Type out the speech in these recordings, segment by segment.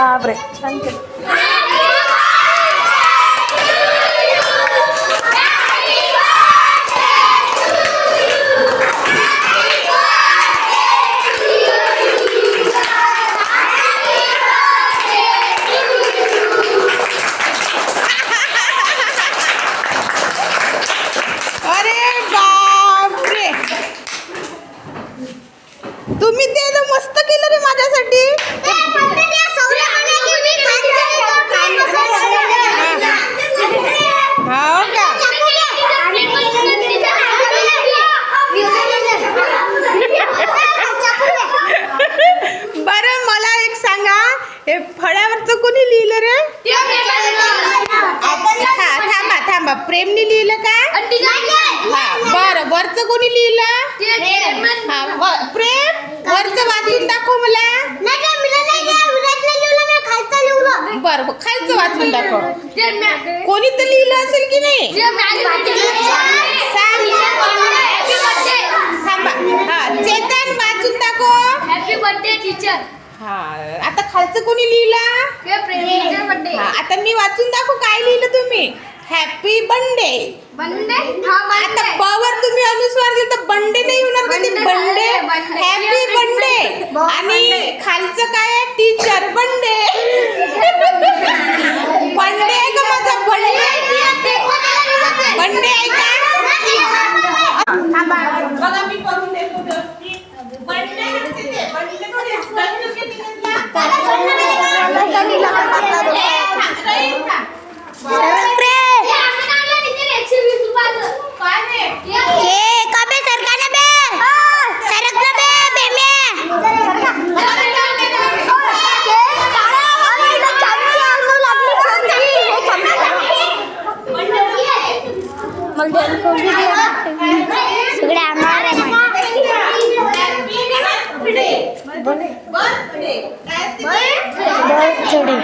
बापरे छान केलं. तुम्ही ते मस्त केलं रे माझ्यासाठी. हो का? बरं मला एक सांगा, हे फळ्यावरचं कोणी लिहिलं रे? थांबा थांबा, प्रेमने लिहिलं का? हा बरं, वरचं कोणी लिहिलं? हा प्रेम, वरचं वाचून दाखव मला. बरं खालचं वाचून दाखव. कोणी तर लिहिलं असेल की नाही? थांबा, हा चेतन वाचून दाखव. Happy birthday teacher. हा आता खालचं कोणी लिहिलं? हा आता मी वाचून दाखव काय लिहिलं तुम्ही. Happy birthday. आता वर तुम्ही अनुस्वार दिलं तर बंडे नाही होणार का? ते बंडे, हॅपी बर्थडे. आणि खालचं काय आहे? टीचर बंडे. बंडे आहे का माझा? बंडे बंडे आहे का? बघा मी करून देतो. बंडे नसते ते, बंडे थोडी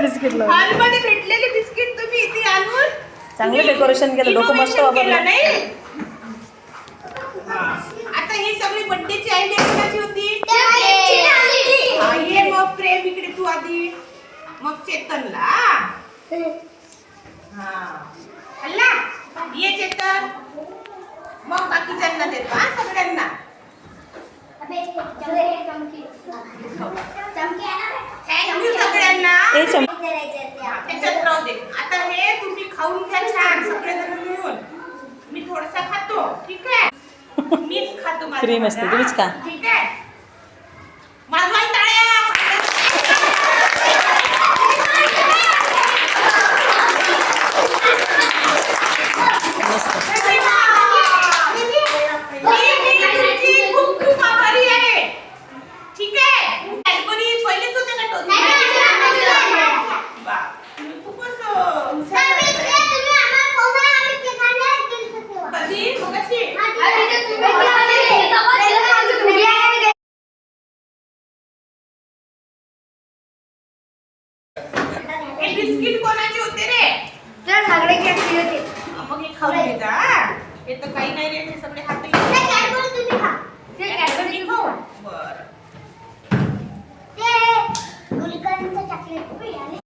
बिस्किट हॉलमध्ये भेटलेले बिस्किट तुम्ही इथे आणून चांगलं डेकोरेशन केलं. डोकं मस्त वापरलं नाही. आता ही सगळी बर्थडेची आयडिया कोणाची होती? ये मग प्रेम इकडे तू आधी, मग चेतनला. हल्ला ये चेतन, मग बाकीच्यांना देतो. हा सगळ्यांना थँक्यू सगळ्यांना. त्याच्यात राहू दे. आता हे तुम्ही खाऊन घ्या छान सगळेजण मिळून. मी थोडासा खातो, ठीक आहे? मीच खातो. क्रीम असते तुम्हीच का? ठीक आहे. माझा टाळ्या. खूप खूप आभारी आहे. ठीक आहे. पहिलेच होते का तो? खूपच हे बिस्किट कोणाचे होते रे? मग हे खाऊन घे जा. हे तर काही नाही रे, हे सगळे हात बरं. गुलकंदचं चॉकलेट